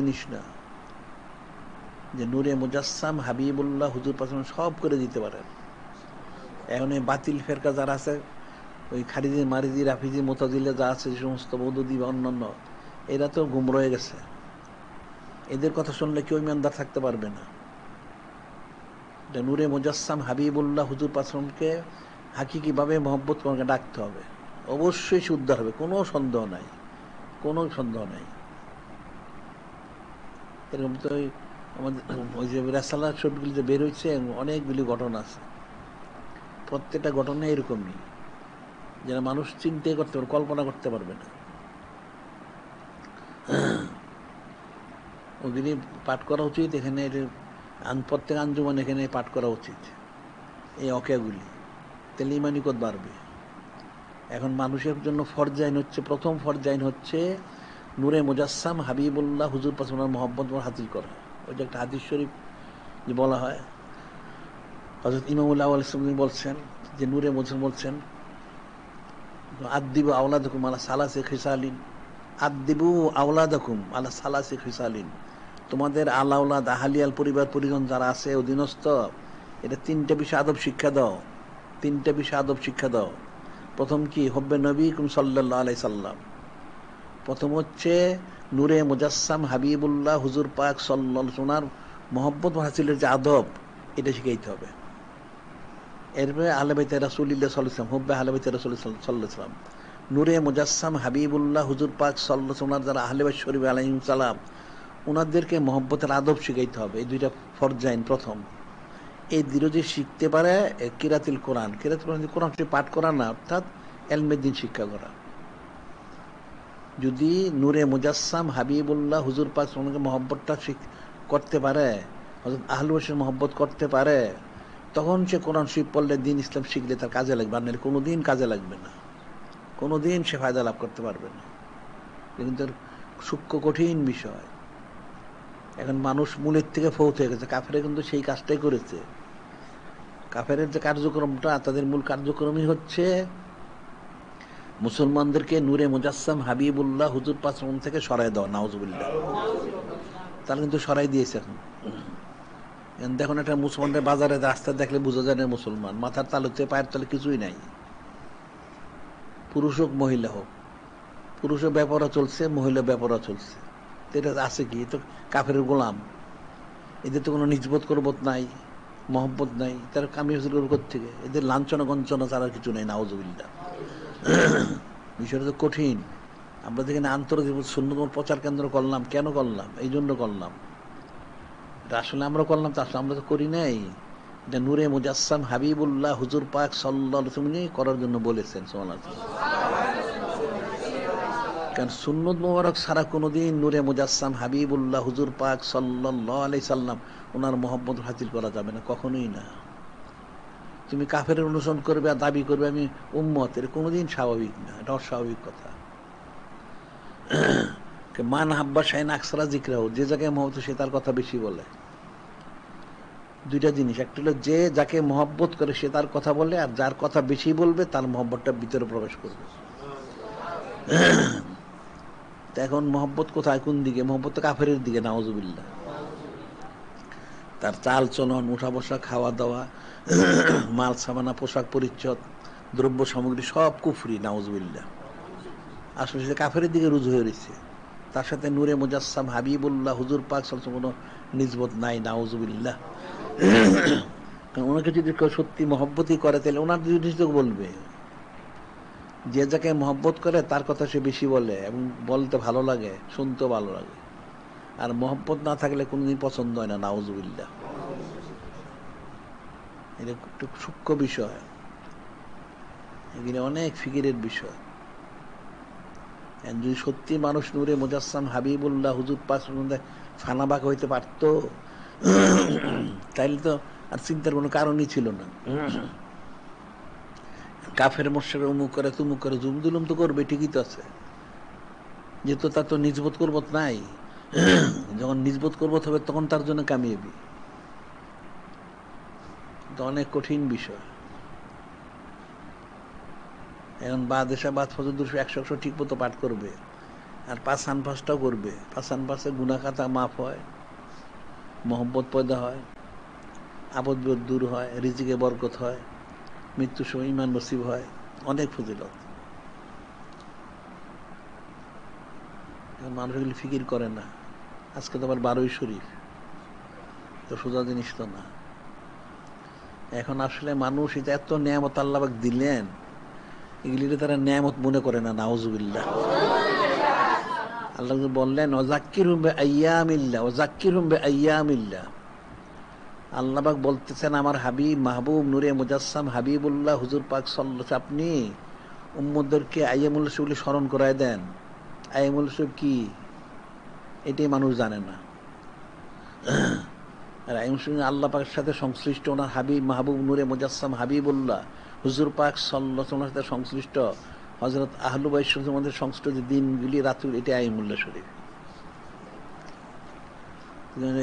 জিনিস না যে নূরে মুজাসসাম হাবিবুল্লাহ হুজুর পাক সব করে দিতে পারেন। এখন এই বাতিল ফেরকা যারা আছে, ওই খারিজি মারিজি রাফিজি মোতাজিলে যা আছে, যে সমস্ত মৌদুদি বা অন্যান্য, এরা তো গুম রয়ে গেছে। এদের কথা শুনলে কেউ ইমানদার থাকতে পারবে না। নূরে মুজাসসাম হাবিবুল্লাহ হুজুর পাককে হাকিকিভাবে মহব্বত করে ডাকতে হবে, অবশ্যই সে উদ্ধার হবে, কোনো সন্দেহ নাই, কোনো সন্দেহ নাই। এরকম তো আমাদের ওই যে রাসালার ছবিগুলি যে বের হয়েছে, অনেকগুলি ঘটনা আছে, প্রত্যেকটা ঘটনা এরকমই, যেটা মানুষ চিন্তাই করতে পারবে, কল্পনা করতে পারবে না। ওগুলি পাঠ করা উচিত এখানে, প্রত্যেক আঞ্জুমান এখানে পাঠ করা উচিত এই অকেয়াগুলি, তাহলে ইমানিকত বাড়বে। এখন মানুষের জন্য ফরজাইন হচ্ছে, প্রথম ফরজাইন হচ্ছে নূরে মুজাসসাম হাবিবুল্লাহ হুজুর পাক মহব্বত হাসিল করা। ওই যে একটা হাদিস শরীফ যে বলা হয়, হযরত ইমামুল আউয়াল ইসলামী বলছেন যে নূরে মুজাসসাম বলছেন, আদিবু আওলাদাকুম আলা সালাসি খিসালিন, আদিবু আওলাদাকুম আলা সালাসি খিসালিন, তোমাদের আলাউলাদ আহালিয়াল পরিবার পরিজন যারা আছে অধীনস্থ, এটা তিনটা বিষয় আদব শিক্ষা দাও, তিনটা বিষয় আদব শিক্ষা দাও। প্রথম কি? হব্বে নবীকুম সাল্লাল্লাহু আলাইহি সাল্লাম। প্রথম হচ্ছে নূরে মুজাসসাম হাবিবুল্লাহ হুজুর পাক সাল্লাল্লাহু আলাইহি ওনার মহব্বত হাসিলের যে আদব, এটা শিখাইতে হবে। এরপরে আহলে বাইতে রাসূলুল্লাহ সাল্লাল্লাহু আলাইহি ওয়াসাল্লাম, হুব্বে আহলে বাইতে রাসূলুল্লাহ সাল্লাল্লাহু আলাইহি ওয়াসাল্লাম, নূরে মুজাসসাম হাবিবুল্লাহ হুজুর পাক সাল্লাল্লাহু আলাইহি ওয়াসাল্লাম যারা আহলে বাইত শরীফ আলাইহিস সালাম, ওনাদেরকে মহব্বতের আদব শিখাইতে হবে। এই দুইটা ফরজাইন প্রথম। এই দুটো যে শিখতে পারে, কিরাতুল কোরআন, কিরাতুল কোরআন কোরআন পাঠ করা না, অর্থাৎ এলমে দ্বীন শিক্ষা করা। যদি নূরে মুজাসসাম হাবিবুল্লাহ হুজুর পাক ওনাকে মহব্বতটা করতে পারে, হযরত আহলে বাইতের মহব্বত করতে পারে, তখন সে কোরআন শরীফ পড়লে, দিন ইসলাম শিখলে তার কাজে লাগবে, আর নাহলে কোনোদিন কাজে লাগবে না, কোনোদিন সে ফায়দা লাভ করতে পারবে না। কিন্তু সূক্ষ্ম কঠিন বিষয়। এখন মানুষ মূলের থেকে ফৌত হয়ে গেছে। কাফেরে কিন্তু সেই কাজটাই করেছে। কাফেরের যে কার্যক্রমটা, তাদের মূল কার্যক্রমই হচ্ছে মুসলমানদেরকে নূরে মুজাসসাম হাবিবুল্লাহ হুজুর পাক থেকে সরাই দেওয়া, নাউজুবিল্লাহ। তারা কিন্তু সরাই দিয়েছে। এখন দেখুন, একটা মুসলমানদের বাজারে রাস্তা দেখলে বোঝা যায় না মুসলমান, মাথার তালুতে পায়ের তলে কিছুই নাই, পুরুষ হোক মহিলা হোক, পুরুষের ব্যাপারও চলছে, মহিলা ব্যাপারও চলছে। এটা আছে কি? তো কাফেরের গোলাম, এদের তো কোনো নিজবোধ করবোধ নাই, মহব্বত নাই, তারা কামি হাসিল করবে কোত্থেকে? এদের লাঞ্ছনা গঞ্চনা ছাড়া কিছু নেই, নাউজুবিল্লাহ। বিষয়টা তো কঠিন। আমরা যেখানে আন্তর্জাতিক সুন্নাত প্রচার কেন্দ্র করলাম, কেন করলাম? এই জন্য করলাম। এটা আসলে আমরা করলাম, তা আসলে আমরা তো করি নাই। এটা নূরে মুজাসসাম হাবিবুল্লাহ হুজুর পাক সাল্লাল্লাহু আলাইহি ওয়াসাল্লাম করার জন্য বলেছেন। সুবহানাল্লাহ। কারণ সুন্নত মোবারক ছাড়া কোনোদিন নূরে মুজাসসাম হাবিবুল্লাহ হুজুর পাক সাল্লাল্লাহু আলাইহি সাল্লাম ওনার মহব্বত হাসিল করা যাবে না, কখনোই না। তুমি কাফেরের অনুসরণ করবে আর দাবি করবে আমি উম্মত, এর কোনোদিন স্বাভাবিক না, এটা অস্বাভাবিক কথা। মান হাব্বা শাইন আকসারা যিকরাহু, যে জায়গায় মহব্বত সে তার কথা বেশি বলে। দুইটা জিনিস, একটা হলো যে যাকে মহব্বত করে সে তার কথা বলে, আর যার কথা বেশি বলবে তার মহব্বতটা ভিতরে প্রবেশ করবে। এখন মহব্বত কোথায়, কোন দিকে? মহব্বত তো কাফেরের দিকে, নাউজুবিল্লাহ। তার চাল চলন, উঠা বসা, খাওয়া দাওয়া, মাল সামানা, পোশাক পরিচ্ছদ, দ্রব্য সামগ্রী সব কুফরি, নাউজুবিল্লাহ। আসলে সে কাফেরের দিকে রুজু হয়ে রয়েছে। তার সাথে নূরে মুজাসসাম হাবিবুল্লাহ হুজুর পাক সাল্লাল্লাহু আলাইহি ওয়াসাল্লাম কোনো নিসবত নাই, নাউজুবিল্লাহ। ওনাকে যদি কেউ সত্যি মহব্বতই করে, তাহলে ওনার জিনিস তো বলবে। যে যাকে মহব্বত করে তার কথা সে বেশি বলে, এবং বলতে ভালো লাগে, শুনতেও ভালো লাগে। আর মহব্বত না থাকলে কোনোদিন পছন্দ হয় না, নাউজুবিল্লাহ। এটা একটু সূক্ষ্ম বিষয়, এগুলো অনেক ফিকিরের বিষয়। যদি সত্যি মানুষ নূরে মুজাসসাম হাবিবুল্লাহ হুজুর পাক ফানাবাক হইতে পারত, তাইলে তো আর চিন্তার কোনো কারণই ছিল না। কাফের মোশরিক অমুক করে, তুমুক করে, জুমজুলুম তো করবে, ঠিকই তো আছে, যেহেতু তার তো নিজবত করবত নাই। যখন নিজবত করবত হবে তখন তার জন্য কামিয়াবি। এটা অনেক কঠিন বিষয়। এখন বাদ এসা বাদ ফজর 100 ঠিক মতো পাঠ করবে, আর পাঁচান পাঁচটাও করবে, পাঁচান পাঁচে গুনাহ খাতা মাফ হয়, মহব্বত পয়দা হয়, আপদ বিপদ দূর হয়, রিজিকে বরকত হয়, মৃত্যুর সময় ইমান নসিব হয়, অনেক ফজিলত। মানুষ এগুলি ফিকির করে না। আজকে তো আবার 12ই শরীফ, তো সোজা জিনিস তো না। এখন আসলে মানুষ এটা এত নেয়ামত আল্লাহ পাক দিলেন, এগুলিতে তারা নেয়ামত মনে করে না। নাউজুবিল্লাহ। আল্লাহ বললেন ওয়াযাক্কিরহুম বিআইয়ামিল্লাহ, ওয়াযাক্কিরহুম বিআইয়ামিল্লাহ। আল্লাহ পাক বলতেছেন আমার হাবিব মাহবুব নূরে মুজাসসাম হাবিবুল্লাহ হুজুর পাক সাল্লাল্লাহু আলাইহি, আপনি উম্মতদেরকে আইয়ামুল রাসূল স্মরণ করায় দেন। আইয়ামুল রাসূল কি, এটাই মানুষ জানে না। আর আইয়ামুল রাসূল আল্লাহ পাকের সাথে সংশ্লিষ্ট, ওনার হাবিব মাহবুব নূরে মুজাসসাম হাবিবুল্লাহ হুজুর পাক সাল্লাল্লাহু আলাইহি ওয়াসাল্লামের সাথে সংশ্লিষ্ট হযরত আহলু বাইতের মধ্যে সংশ্লিষ্ট যে দিনগুলি রাতুল, এটা আইয়ামুল্লাহ শরীফ।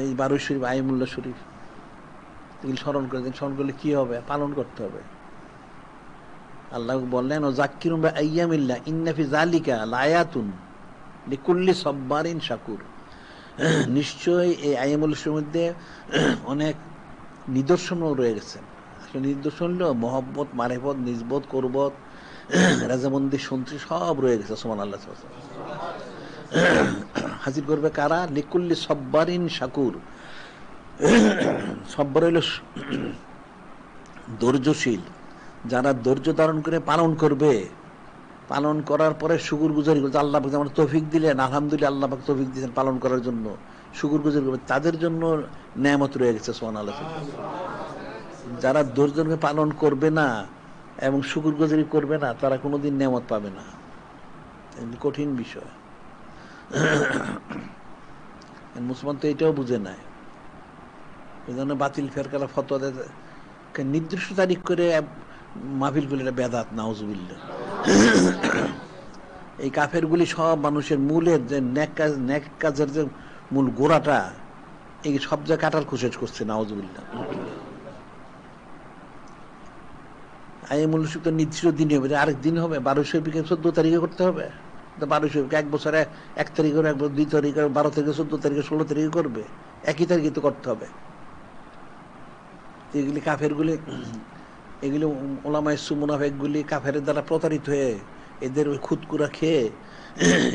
এই 12 শরীফ আইয়ামুল্লাহ শরীফ, এগুলি স্মরণ করে দেন। স্মরণ করলে কি হবে? পালন করতে হবে। আল্লাহ বললেন ওয়াযাক্কিরহুম বিআইয়ামিল্লাহ ইন্না ফি যালিকা লাআয়াতুন লিকুল্লি সাব্বারিন শাকুর। নিশ্চয়ই এই আইয়ামুলের মধ্যে অনেক নিদর্শনও রয়ে গেছে। আসলে নিদর্শন হলো মহব্বত, মারিফত, নিজবত, কুরবত, রাজামন্দি, সন্ত্রী সব রয়ে গেছে। সুবহানাল্লাহ। হাজির করবে কারা? লিকুল্লি সাব্বারিন শাকুর। সব্বর হইল ধৈর্যশীল, যারা ধৈর্য ধারণ করে পালন করবে, পালন করার পরে শুকর গুজারি করবে। আল্লাহ পাক যেমন তৌফিক দিলেন, আলহামদুলিল্লাহ আল্লাহ পাক তৌফিক দিয়েছেন পালন করার জন্য, শুকর গুজারি করবে, তাদের জন্য নেয়ামত রয়ে গেছে। সুবহানাল্লাহ। যারা ধৈর্যকে পালন করবে না এবং শুকর গুজারি করবে না, তারা কোনোদিন নেয়ামত পাবে না। কঠিন বিষয়। মুসলমান তো এটাও বুঝে নাই, এই জন্য বাতিল ফেরকারা ফতোয়া দেয় নির্দিষ্ট তারিখ করে মাহফিল গুলি, এটা বেদাত। নাউজুবিল্লাহ। এই কাফেরগুলি সব মানুষের মূলের যে নেক কাজের যে মূল গোড়াটা, এই সব জায়গায় কাটার কোশিশ করছে। নাউজুবিল্লাহ। আইয়ামুল রাসূল তো নির্দিষ্ট দিনই হবে, আরেক দিন হবে। 12 শরীফকে 14 তারিখে করতে হবে। 12 শরীফকে এক বছরে 1 তারিখ করে, 1 বছর 2 তারিখ করে, 12 তারিখে, 14 তারিখে, 16 তারিখে করবে, একই তারিখে তো করতে হবে। এগুলি কাফেরগুলি, এগুলি ওলামায়ে সু মুনাফিকগুলি কাফের দ্বারা প্রতারিত হয়ে এদের ওই খুদকুরা খেয়ে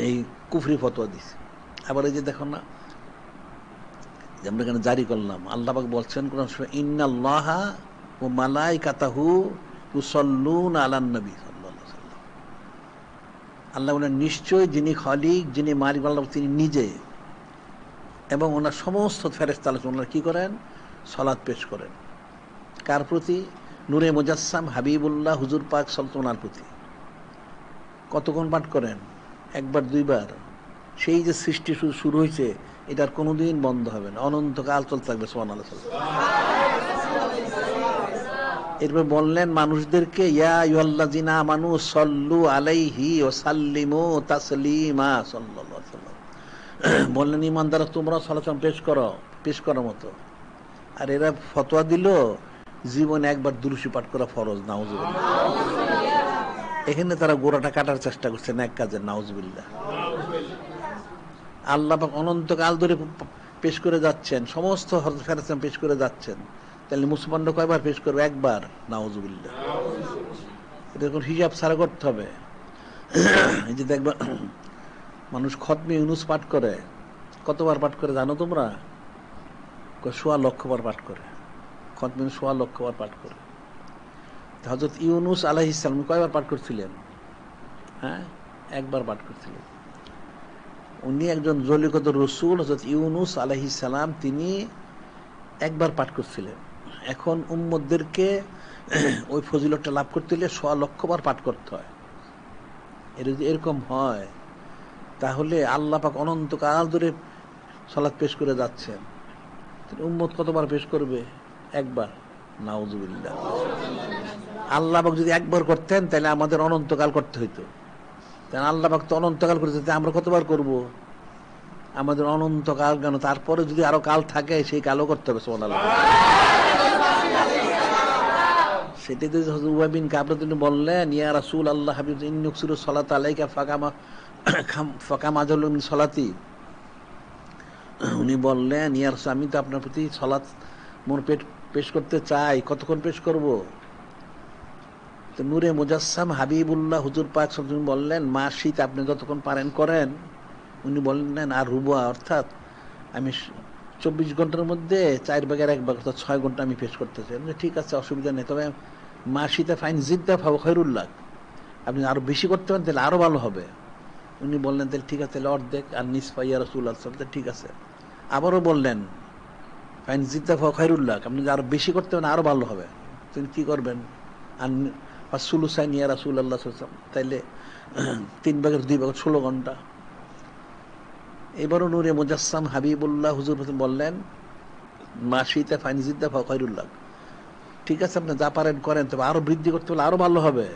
এই কুফরি ফতোয়া দিছে। আবার এই যে দেখো না, যে আমরা এখানে জারি করলাম, আল্লাহ পাক বলছেন কোরআন সূরা ইন্নাল্লাহা ওয়া মালাইকাতাহু ইউসাল্লুনা আলান নবী সাল্লাল্লাহু আলাইহি ওয়াসাল্লাম। আল্লাহ বলেন নিশ্চয় যিনি খালিক, যিনি মালিক আল্লাহ, তিনি নিজে এবং ওনার সমস্ত ফেরেশতা ওনারা কি করেন? সালাত পেশ করেন। কার প্রতি? নূরে মুজাসসাম হাবিবুল্লাহ হুজুর পাক সাল্লাল্লাহু আলাইহি ওয়াসাল্লামের প্রতি। কতক্ষণ পাঠ করেন? একবার, দুইবার। সেই যে সৃষ্টি শুরু হয়েছে, এটার কোনোদিন বন্ধ হবে না, অনন্তকাল চলতে থাকবে। সুবহানাল্লাহ। এরপর বললেন মানুষদেরকে ইয়া আইয়ুহাল্লাযিনা আমানু সাল্লু আলাইহি ওয়া সাল্লিমু তাসলিমা। সাল্লাল্লাহু আলাইহি ওয়াসাল্লাম বললেন ঈমানদাররা তোমরা সালাত পেশ করার মতো। আর এরা ফতোয়া দিল জীবনে একবার দুরূদ পাঠ করা ফরজ। নাউজুবিল্লাহ। এখানে তারা গোড়াটা কাটার চেষ্টা করছে নেক কাজের। নাউজুবিল্লাহ। আল্লাহ পাক অনন্তকাল ধরে পেশ করে যাচ্ছেন, সমস্ত ফেরেশতা পেশ করে যাচ্ছেন। তাহলে মুসলমানরা কয়বার পেশ করবে? একবার। নাউজুবিল্লাহ। এটা কোন হিসাব ছাড়া করতে হবে। এই যে দেখবা মানুষ খতমে ইউনুস পাঠ করে, কতবার পাঠ করে জানো তোমরা? 1.25 লক্ষ বার পাঠ করে। খতমে 1.25 লক্ষ বার পাঠ করে। হযরত ইউনুস আলাইহিস সালাম কয়বার পাঠ করছিলেন? হ্যাঁ, একবার পাঠ করছিলেন। উনি একজন জলিকত রসুল, হযরত ইউনুস আলাইহিস সালাম, তিনি একবার পাঠ করছিলেন। এখন উম্মতদেরকে ওই ফজিলতটা লাভ করতে হলে 1.25 লক্ষ বার পাঠ করতে হয়। এটা যদি এরকম হয়, তাহলে আল্লাহ পাক অনন্তকাল ধরে সালাত পেশ করে যাচ্ছেন, উম্মত কতবার পেশ করবে? একবার। নাউজুবিল্লাহ। আল্লাহ পাক যদি একবার করতেন তাহলে আমাদের অনন্তকাল করতে হইতো। তাই আল্লাহ পাক তো অনন্তকাল করতে, আমরা কতবার করব? আমাদের অনন্তকাল কেন, তারপরে যদি আরো কাল থাকে সেই কালও করতে হবে। সুবহানাল্লাহ। সেটাই তো হযরত উবাই বিন কাব রাদিয়াল্লাহু আনহু বললেন ইয়া রাসূলুল্লাহ হাবিব ইন্নী উকসিরু সালাত আলাইকা ফাকামা ফাকাম আজল সলাতি, উনি বললেন, ইয়া রাসূল, আমি তো আপনার প্রতি সলাত মোর পেশ করতে চাই, কতক্ষণ পেশ করব? তো নূরে মুজাসসাম হাবিবুল্লাহ হুজুর পাক সাল্লাল্লাহু আলাইহি ওয়াসাল্লাম বললেন, মা শীত, আপনি যতক্ষণ পারেন করেন। উনি বললেন, আর রুবা, অর্থাৎ আমি 24 ঘন্টার মধ্যে 4/1 অর্থাৎ 6 ঘন্টা আমি পেশ করতে চাই। ঠিক আছে, অসুবিধা নেই, তবে মা শীতে ফাইন জিদ্দা ফাও খৈরুল্লাহ, আপনি আরো বেশি করতে পারেন তাহলে আরো ভালো হবে। উনি বললেন, তাহলে ঠিক আছে, তাহলে অর্ধেক, আর নিসফা ইয়া রাসূলুল্লাহ সাল্লাল্লাহু আলাইহি ওয়াসাল্লাম, ঠিক আছে। আবারও বললেন, ফাইন জিদ্দা ফাও খৈরুল্লাহ, আপনি আরো বেশি করতে পারেন আরো ভালো হবে। তিনি কি করবেন? আর সুলুসাইন ইয়া রাসূলুল্লাহ সাল্লাল্লাহু আলাইহি ওয়াসাল্লাম, তাইলে 3/2 16 ঘন্টা। এবারও নূরে মুজাসসাম হাবিবুল্লাহ হুজুর বললেন, মাসিতে ফাইনজিদ্দা ফায়রুল্লাহ, ঠিক আছে, আপনি যা পারেন করেন, তবে আরো বৃদ্ধি করতে হলে আরো ভালো হবে।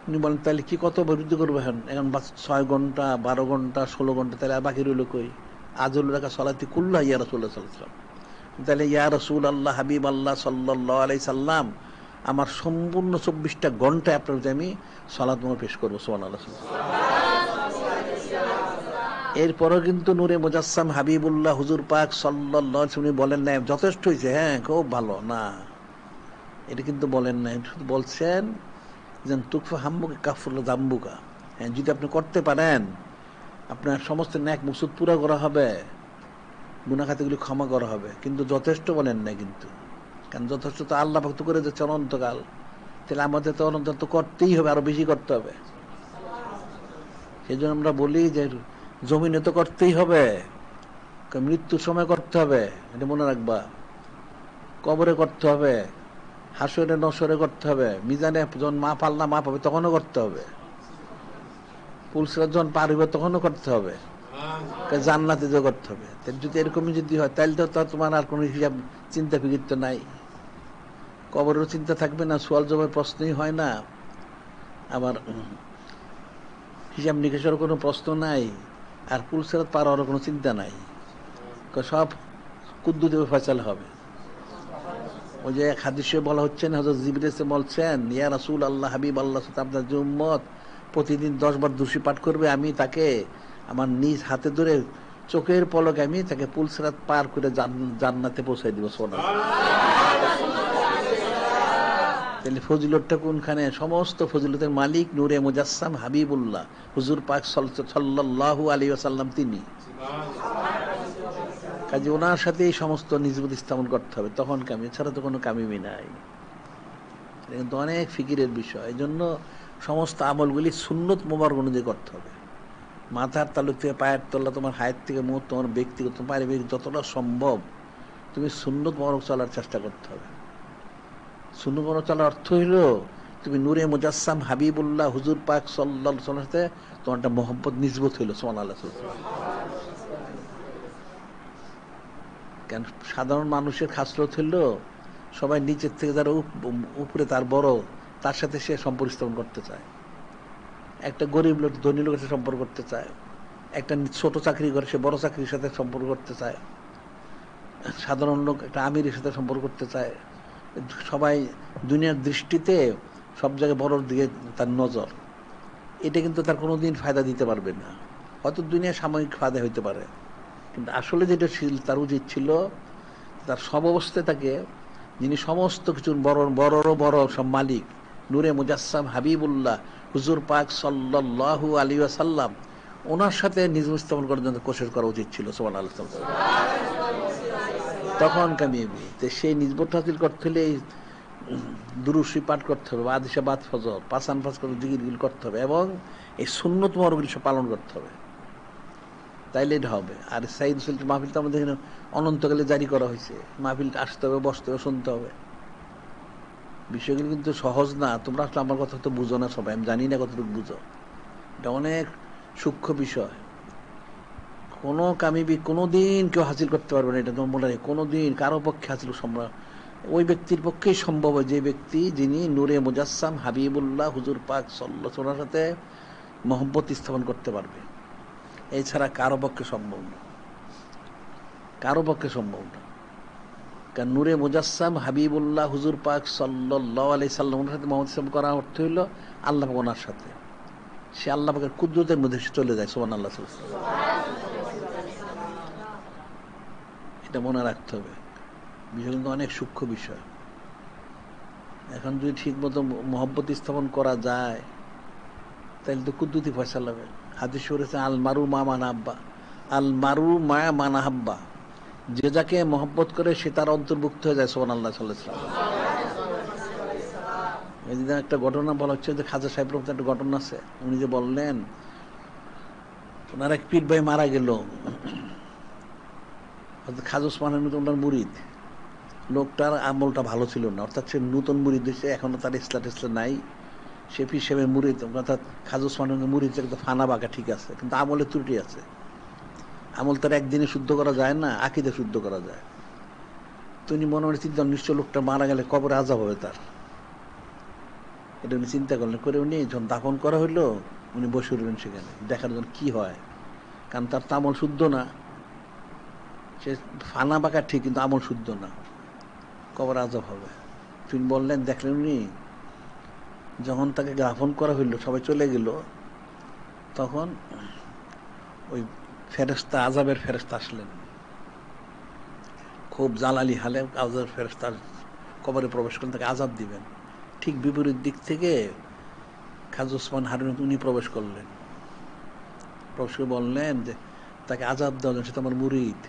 উনি বলেন, তাহলে কি কত বৃদ্ধি করবো? এখন 6 ঘন্টা, 12 ঘন্টা, 16 ঘন্টা, তাহলে আর বাকি রইল কই? আজল রাখা সলাতি কুল্লাহ ইয়া রাসূলুল্লাহ সাল্লাল্লাহু আলাইহি ওয়াসাল্লাম, তাহলে ইয়া রাসূলুল্লাহ হাবিব আল্লাহ সাল্লাল্লাহু আলাইহি সাল্লাম, আমার সম্পূর্ণ 24টা ঘন্টায় আপনার আমি সালাত মোর পেশ করবো। সুবহানাল্লাহ। এরপরও কিন্তু নূরে মুজাসসাম হাবিবুল্লাহ হুজুর পাক সাল্লাল্লাহু আলাইহি ওয়াসাল্লাম বলেন না যথেষ্ট হয়েছে, হ্যাঁ খুব ভালো, না এটা কিন্তু বলেন নাই। শুধু বলছেন যেন তুকফা হাম্মুকা কাফুরুল জাম্বুকা, হ্যাঁ যদি আপনি করতে পারেন আপনার সমস্ত ন্যাক মুসুদ পুরা করা হবে, গুনাহ খাতাগুলি ক্ষমা করা হবে, কিন্তু যথেষ্ট বলেন না কিন্তু। কারণ যথেষ্ট তো আল্লাহ ভক্ত করে যাচ্ছে অনন্তকাল, তাহলে আমাদের তো অনন্ত তো করতেই হবে, আরো বেশি করতে হবে। সেই জন্য আমরা বলি যে জমিনে তো করতেই হবে, মৃত্যুর সময় করতে হবে, এটা মনে রাখবা। কবরে করতে হবে, হাসরে নসরে করতে হবে, মিজানে যখন মা পাল্লা মা পাবে তখনও করতে হবে, পুলসিরাত যখন পার হইবে তখনও করতে হবে, জান্নাতে যে করতে হবে। তাহলে যদি এরকমই যদি হয় তাহলে তো তোমার আর কোনো হিসাব চিন্তা ফিকির তো নাই, কবরেরও চিন্তা থাকবে না, সোয়াল জবাবের প্রশ্নই হয় না, আবার হিসাব নিকেশের কোনো প্রশ্ন নাই, আর পুলসিরাত পার হওয়ার কোনো চিন্তা নাই, সব কুদ্দুতে ফয়সালা হবে। ওই যে এক হাদিসে বলা হচ্ছে না, হযরত জিবরীল বলছেন, ইয়া রাসূল আল্লাহ হাবিব আল্লাহ, আপনার যে উম্মত প্রতিদিন 10 বার দুরূদ পাঠ করবে, আমি তাকে আমার নিজ হাতে ধরে চোখের পলকে আমি তাকে পুলসিরাত পার করে জান্নাতে পৌঁছাই দিব। সুবহানাল্লাহ। তাহলে ফজিলতটা কোনখানে? সমস্ত ফজিলতের মালিক নূরে মুজাসসাম হাবিবুল্লাহ হুজুর পাক সাল্লাল্লাহু আলাইহি ওয়াসাল্লাম, তিনি। কাজে ওনার সাথেই সমস্ত নিজবত স্থাপন করতে হবে, তখন কামি, এছাড়া তো কোনো কামিমি নাই। কিন্তু অনেক ফিকিরের বিষয়, এই জন্য সমস্ত আমলগুলি সুন্নত মোবারক অনুযায়ী করতে হবে। মাথার তালুক থেকে পায়ের তলা, তোমার হায়ের থেকে মুখ, তোমার ব্যক্তিগত পারিবারিক যতটা সম্ভব তুমি সুন্নত মোবারক চলার চেষ্টা করতে হবে। সুন্নত মোবারক চলার অর্থ হইল তুমি নূরে মুজাসসাম হাবিবুল্লাহ হুজুর পাক সাল্লাল্লাহু আলাইহি ওয়াসাল্লাম সাথে তোমার একটা মহব্বত নিজবত হইল। সুবহানাল্লাহ। কেন সাধারণ মানুষের খাসলত হইল সবাই নিচের থেকে যারা উপরে তার বড়, তার সাথে সে সম্পর্ক স্থাপন করতে চায়। একটা গরিব লোক ধনী লোকের সাথে সম্পর্ক করতে চায়, একটা ছোট চাকরি করে সে বড় চাকরির সাথে সম্পর্ক করতে চায়, সাধারণ লোক একটা আমিরের সাথে সম্পর্ক করতে চায়। সবাই দুনিয়ার দৃষ্টিতে সব জায়গায় বড়র দিকে তার নজর, এটা কিন্তু তার কোনোদিন ফায়দা দিতে পারবে না। হয়তো দুনিয়া সাময়িক ফায়দা হইতে পারে, কিন্তু আসলে যেটা তার উচিত ছিল তার সব অবস্থায় তাকে, যিনি সমস্ত কিছুর বড় বড় সব মালিক নূরে মুজাসসাম হাবিবুল্লাহ হুজুর পাক সাল্লাল্লাহু আলাইহি ওয়াসাল্লাম, ওনার সাথে নিজ স্থাপন করার জন্য কোশিশ করা উচিত ছিল। সুবহানাল্লাহ। তখন কামিয়াবি। তো সেই নিজবত হাসিল করতে হলে দুরূদ শরীফ পাঠ করতে হবে, আদিশা বাদ ফজর, পাসান ফাজ করে জিকিরগুলো করতে হবে, এবং এই সুন্নত মোবারকগুলি সব পালন করতে হবে, তাইলে এটা হবে। আর সাইদ হুসেন মাহফিল তো আমাদের এখানে অনন্তকালে জারি করা হয়েছে, মাহফিলটা আসতে হবে, বসতে হবে, শুনতে হবে। বিষয়গুলো কিন্তু সহজ না, তোমরা আসলে আমার কথা তো বুঝো না সবাই, আমি জানি না কতটুকু বুঝো, এটা অনেক সূক্ষ্ম বিষয়। কোনো কামিবি কোনোদিন কেউ হাসিল করতে পারবে না, এটা তোমার মনে রাখে, কোনোদিন কারো পক্ষে হাসিল সম্ভব, ওই ব্যক্তির পক্ষেই সম্ভব হয় যে ব্যক্তি যিনি নূরে মুজাসসাম হাবিবুল্লাহ হুজুর পাক সাল্লাল্লাহু আলাইহি ওয়াসাল্লামের সাথে মহব্বত স্থাপন করতে পারবে। এছাড়া কারো পক্ষে সম্ভব না, কারো পক্ষে সম্ভব না। কারণ নূরে মুজাসসাম হাবিবুল্লাহ হুজুর পাক সাল্লাল্লাহু আলাইহি সাল্লামের সাথে মহব্বত স্থাপন করার অর্থ হইল আল্লাহ ওনার সাথে সে আল্লাহ পাকের কুদরতের মধ্যে সে চলে যায়। সুবহানাল্লাহ। এটা মনে রাখতে হবে, বিষয় কিন্তু অনেক সূক্ষ্ম বিষয়। এখন যদি ঠিক মতো মহব্বত স্থাপন করা যায় তাহলে তো কুদরতি ফয়সালা হবে। হাদিস করেছে আল মারু মা মানাহাব্বা, আল মারু মা মানাহাব্বা, যে যাকে মহব্বত করে সে তার অন্তর্ভুক্ত হয়ে যায়। সুবহানাল্লাহ সাল্লাল্লাহু আলাইহি ওয়াসাল্লাম। এদিন একটা ঘটনা বলা হচ্ছে যে খাজা সাহেব রহমতুল্লাহ একটা ঘটনা আছে। উনি যে বললেন ওনার এক পীর ভাই মারা গেল, খাজা ওসমানের মতো ওনার মুরিদ, লোকটার আমলটা ভালো ছিল না, অর্থাৎ সে নতুন মুরিদ হয়েছে, এখনো তার ইসলা টিসলা নাই, সে পীর সাহেবের মুরিদ, অর্থাৎ খাজা ওসমানের মুরিদ কিন্তু ফানা বাঁকা ঠিক আছে, কিন্তু আমলের ত্রুটি আছে। আমল তার একদিনে শুদ্ধ করা যায় না, আকীদা শুদ্ধ করা যায়। তিনি মনে মনে চিন্তা, নিশ্চয় লোকটা মারা গেলে কবরে আযাব হবে তার, এটা উনি চিন্তা করলেন। করে উনি যখন দাফন করা হইলো উনি বসে রইলেন সেখানে দেখার জন্য কি হয়, কারণ তার তো আমল শুদ্ধ না, সে ফানা বাঁকা ঠিক কিন্তু আমল শুদ্ধ না, কবর আযাব হবে। তিনি বললেন, দেখলেন উনি যখন তাকে দাফন করা হইলো সবাই চলে গেল, তখন ওই ফেরেশতা, আযাবের ফেরেশতা আসলেন, খুব জালালি হালে আযাবের ফেরেশতা কবরে প্রবেশ করেন, তাকে আযাব দিবেন। ঠিক বিপরীত দিক থেকে খাজা ওসমান হারুন উনি প্রবেশ করলেন, প্রবেশ করে বললেন যে তাকে আযাব দেওয়া, সে তো আমার মুরিদ।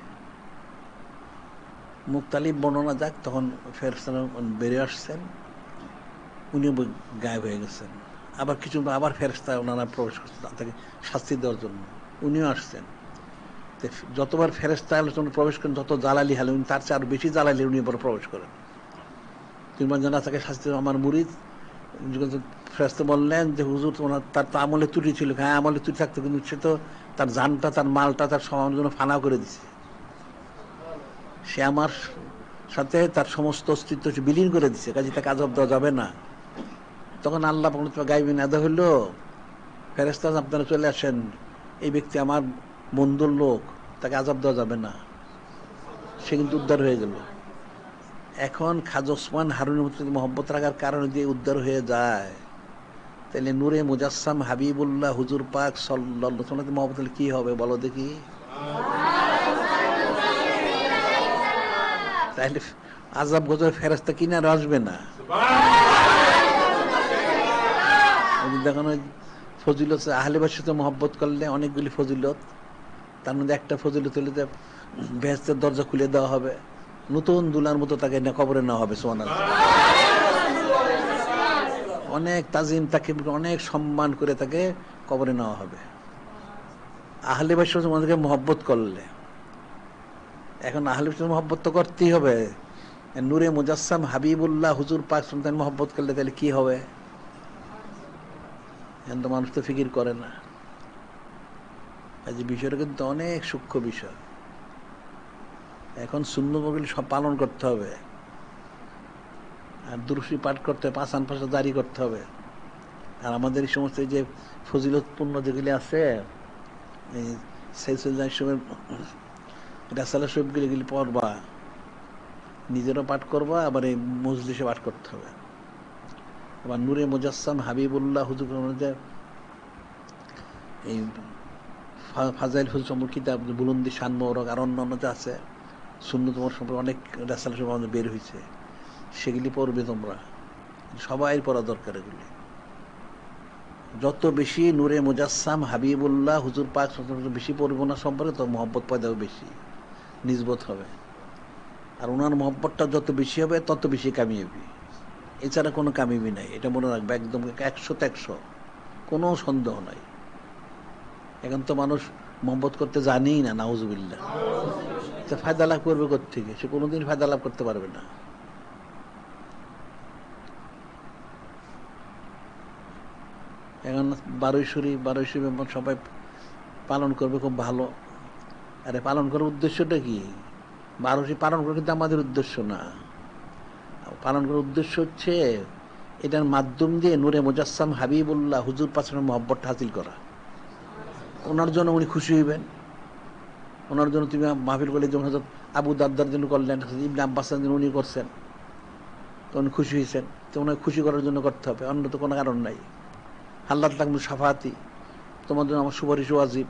মুক্তালিব বর্ণনা যাক, তখন ফেরেশতারা বেরিয়ে আসছেন, উনিও গায়েব হয়ে গেছেন। আবার কিছু আবার ফেরেশতা ওনারা প্রবেশ করছেন তাকে শাস্তি দেওয়ার জন্য, উনিও আসছেন। যতবার ফেরেশতা আলোচনা প্রবেশ করেন তত জালালি হালে উনি তার চেয়ে আরো বেশি জালালি উনি এবার প্রবেশ করেন। তিনবার জানা তাকে শাস্তি আমার মুরিদ। ফেরেশতা বললেন যে হুজুর তোমার তার তো আমলের ত্রুটি ছিল। হ্যাঁ, আমলের ত্রুটি থাকতো, কিন্তু সে তো তার জানটা, তার মালটা তার সমাজের জন্য ফানা করে দিছে, সে আমার সাথে তার সমস্ত অস্তিত্ব বিলীন করে দিছে, কাজে তাকে আযাব দেওয়া যাবে না। তখন আল্লাহ গায়েবী নাদা হইল, ফেরেশতা আপনারা চলে আসেন, এই ব্যক্তি আমার বন্ধুর লোক, তাকে আযাব দেওয়া যাবে না। সে কিন্তু উদ্ধার হয়ে গেল। এখন খাজা ওসমান হারুনের প্রতি মহব্বত রাখার কারণে যে উদ্ধার হয়ে যায়, তাহলে নূরে মুজাসসাম হাবিবুল্লাহ হুজুর পাক সাল্লাল্লাহু আলাইহি ওয়াসাল্লাম মহব্বত কি হবে বলো দেখি? তাহলে আযাব গজব ফেরেশতা কিনারে আসবে না। দেখুন ফজিলত, আহলে বাইতের সাথে মহব্বত করলে অনেকগুলি ফজিলত, তার মধ্যে একটা ফজিলত হলে যে বেহেশতের দরজা খুলে দেওয়া হবে, নতুন দুলার মতো তাকে কবরে নেওয়া হবে। সুবহানাল্লাহ। অনেক তাজিম, তাকে অনেক সম্মান করে তাকে কবরে নেওয়া হবে আহলে বাইতের সাথে আমাদেরকে মহব্বত করলে। এখন আহলে বাইতের মহব্বত তো করতেই হবে, নূরে মুজাসসাম হাবিবুল্লাহ হুজুর পাক সাল্লাল্লাহু মহব্বত করলে তাহলে কি হবে? এখন তো মানুষ তো ফিকির করে না। এই বিষয়টা কিন্তু অনেক সূক্ষ্ম বিষয়। এখন সুন্নতগুলি সব পালন করতে হবে, আর দুরূদ পাঠ করতে হবে, পাঁচ আনপাশা জারি করতে হবে। আর আমাদের এই সমস্ত যে ফজিলতপূর্ণ যেগুলি আছে, এই রাসালা শরীফগুলি পড়বা, নিজেরও পাঠ করবা, আবার এই মজলিসে পাঠ করতে হবে। আবার নূরে মুজাসসাম হাবিবুল্লাহ হুজুর এই ফাজাইল হুজুর সম্পর্কে কিতাব, বুলন্দি শান মোবারক, আর অন্যান্য যে আছে সুন্নত সম্পর্কে অনেক রাসালা শরীফ আমাদের বের হয়েছে, সেগুলি পড়বে তোমরা, সবাই পড়া দরকার। এগুলি যত বেশি নূরে মুজাসসাম হাবিবুল্লাহ হুজুর পাক বেশি পড়বো না সম্পর্কে, তো মহব্বত পয়দা হবে বেশি, নিজবত হবে। আর ওনার মহব্বতটা যত বেশি হবে তত বেশি কামিয়াবি, এছাড়া কোনো কামিয়াবি নাই। এটা মনে রাখবে, একদম 100তে 100, কোনো সন্দেহ নাই। এখন তো মানুষ মহব্বত করতে জানেই না, নাউজুবিল্লাহ। ফায়দা লাভ করবে কোত্থেকে? সে কোনোদিন ফায়দা লাভ করতে পারবে না। এখন 12 শরীফ সবাই পালন করবে, খুব ভালো। আরে পালন করার উদ্দেশ্যটা কি? 12 শরীফ পালন করা কিন্তু আমাদের উদ্দেশ্য না। পালন করার উদ্দেশ্য হচ্ছে এটার মাধ্যম দিয়ে নূরে মুজাসসাম হাবিবুল্লাহ হুজুর পাশের মহব্বতটা হাসিল করা। ওনার জন্য উনি খুশি হইবেন, ওনার জন্য তুমি মাহফিল করলে, যেমন হয়তো আবু দারদার জন্য করলেন, ইবনে আব্বাসের জন্য উনি করছেন, তো উনি খুশি হয়েছেন, তো ওনাকে খুশি করার জন্য করতে হবে, অন্য তো কোনো কারণ নাই। আল্লাহ তাআলা সাফাতি, তোমার জন্য আমার সুপারিশ ওয়াজিব।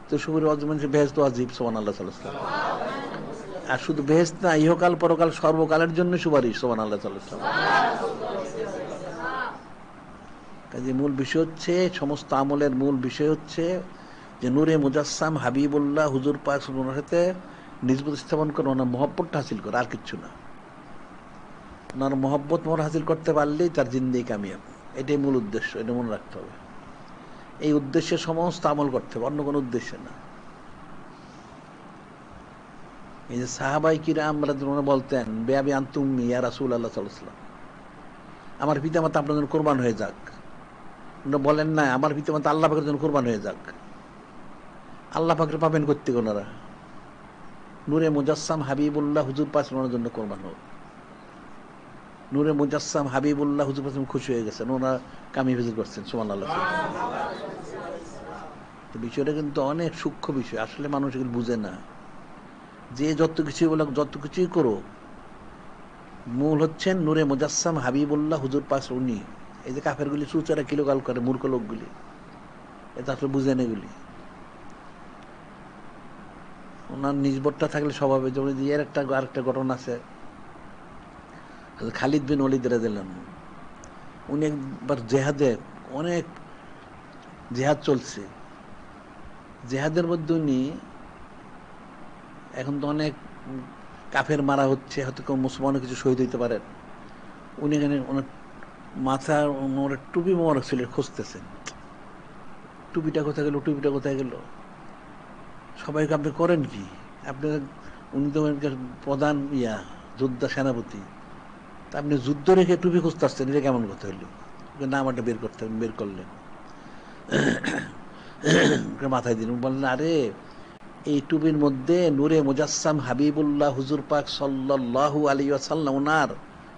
তো সুপারিশ ওয়াজিব মানে বেহেশত ওয়াজিব, সুবহানাল্লাহ সাল্লাল্লাহু আলাইহি ওয়াসাল্লাম। আর শুধু বেহেশত না, ইহকাল পরকাল সর্বকালের জন্য সুপারিশ, সুবহানাল্লাহ সাল্লাল্লাহু আলাইহি ওয়াসাল্লাম। কাজে মূল বিষয় হচ্ছে, সমস্ত আমলের মূল বিষয় হচ্ছে যে নূরে মুজাসসাম হাবিবুল্লাহ হুজুর পাক সাল্লাল্লাহু আলাইহি ওয়াসাল্লামের সাথে নিসবত স্থাপন করে ওনার মহব্বতটা হাসিল করে, আর কিচ্ছু না। ওনার মহব্বত মোর হাসিল করতে পারলেই তার জিন্দেগি কামিয়াব। এটাই মূল উদ্দেশ্য, এটা মনে রাখতে হবে। এই উদ্দেশ্যে সমস্ত আমল করতে হবে, অন্য কোনো উদ্দেশ্যে না। এই যে সাহাবাই কিরাম রাদিয়াল্লাহু আনহুম বলতেন, বেআবি আনতুম ইয়া রাসূলুল্লাহ সাল্লাল্লাহু আলাইহি ওয়াসাল্লাম, আমার পিতামাতা আপনার জন্য কুরবান হয়ে যাক। ওনারা বলেন না আমার পিতামাতা আল্লাহ পাকের জন্য কুরবান হয়ে যাক। আল্লাহ পাকের পাবেন করতে ওনারা, নূরে মুজাসসাম হাবিবুল্লাহ হুজুর পাক ওনার জন্য কুরবান হোক। নূরে মুজাসসাম হাবিবুল্লাহ হুজুর পাক খুশি হয়ে গেছেন, ওনারা কামিয়াবি করছেন, সুবহানাল্লাহ। তো বিষয়টা কিন্তু অনেক সূক্ষ্ম বিষয়, আসলে মানুষ এগুলো বুঝে না। যে যত কিছু বলে, যত কিছুই করো, মূল হচ্ছেন নূরে মুজাসসাম হাবিবুল্লাহ হুজুর পাক উনি। এই যে কাফেরগুলি চুচারা কিলোকাল করে, মূর্খ লোকগুলি, এটা আসলে বুঝে না এগুলি। ওনার নিজবরটা থাকলে স্বভাবে, যেমন এর আরেকটা ঘটনা আছে, খালিদ বিন ওয়ালিদ রাদিয়াল্লাহু আনহু, উনি একবার জেহাদে, অনেক জেহাদ চলছে, জেহাদের মধ্যে উনি, এখন তো অনেক কাফের মারা হচ্ছে, হয়তো কেউ মুসলমানও কিছু শহীদ হইতে পারেন, উনি এখানে ওনার মাথার টুপি মোবারক ছিল খুঁজতেছেন, টুপিটা কোথায় গেল, টুপিটা কোথায় গেল। সবাইকে আপনি করেন কি, আপনার, উনি তো প্রধান যোদ্ধা সেনাপতি, তা আপনি যুদ্ধ রেখে টুপি খুঁজতে আসছেন, এটা কেমন কথা হইল? না, আমারটা বের করতে, বের করলেন, মাথায় দিন, বললেন আরে এই টুপির মধ্যে নূরে মুজাসসাম হাবিবুল্লাহ হুজুর পাক সাল্লাল্লাহু আলাইহি ওয়াসাল্লাম ওনার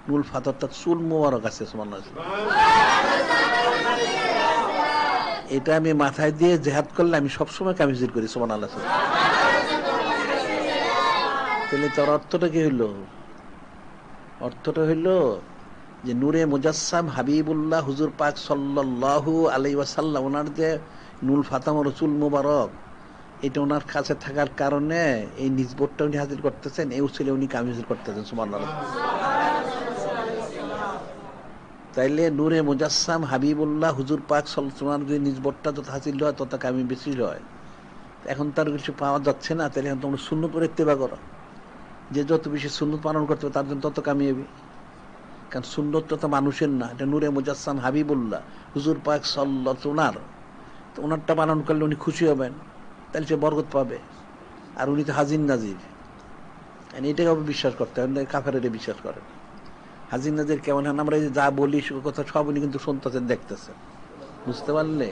নুল ফাতরটা চুল মোবারক আছে, সুবহানাল্লাহ। এটা আমি মাথায় দিয়ে জেহাদ করলে আমি সবসময় কামিজির করি, সুবহানাল্লাহ। তাহলে তার অর্থটা কি হইল? অর্থটা হইল যে নূরে মুজাসসাম হাবিবুল্লাহ হুজুর পাক সাল্লাল্লাহু আলাইহি ওয়াসাল্লাম ওনার যে নুল ফাতামা রসুল মুবারক, এটা ওনার কাছে থাকার কারণে এই নিসবতটা উনি হাজির করতেছেন, এই উসিলে উনি কামিজ করতেছেন, সুবহানাল্লাহ। তাইলে নূরে মুজাসসাম হাবিবুল্লাহ হুজুর পাক সাল্লাল্লাহু আলাইহি ওয়াসাল্লাম যদি নিসবতটা যত হাসিল হয় তত কামি বেশি হয়। এখন তার কিছু পাওয়া যাচ্ছে না, তাহলে এখন তোমরা সুন্নত করে ইত্তেবা করো, যে যত বেশি সুন্নত পালন করতে হবে তার জন্য তত কামিয়াবি। কারণ সুন্নতটা তো মানুষের না, এটা নূরে মুজাসসাম হাবিবুল্লাহ হুজুর পাক সাল্লাল্লাহু আলাইহি ওনার, তো ওনারটা পালন করলে উনি খুশি হবেন, তাহলে সে বরকত পাবে। আর উনি তো হাজির নাজির, এটাকে বিশ্বাস করতে হবে, কাফের এটা বিশ্বাস করেন। হাজির নাজির কেমন হয়, আমরা যা বলি সে কথা সব উনি কিন্তু শুনতেছেন, দেখতেছেন, বুঝতে পারলে?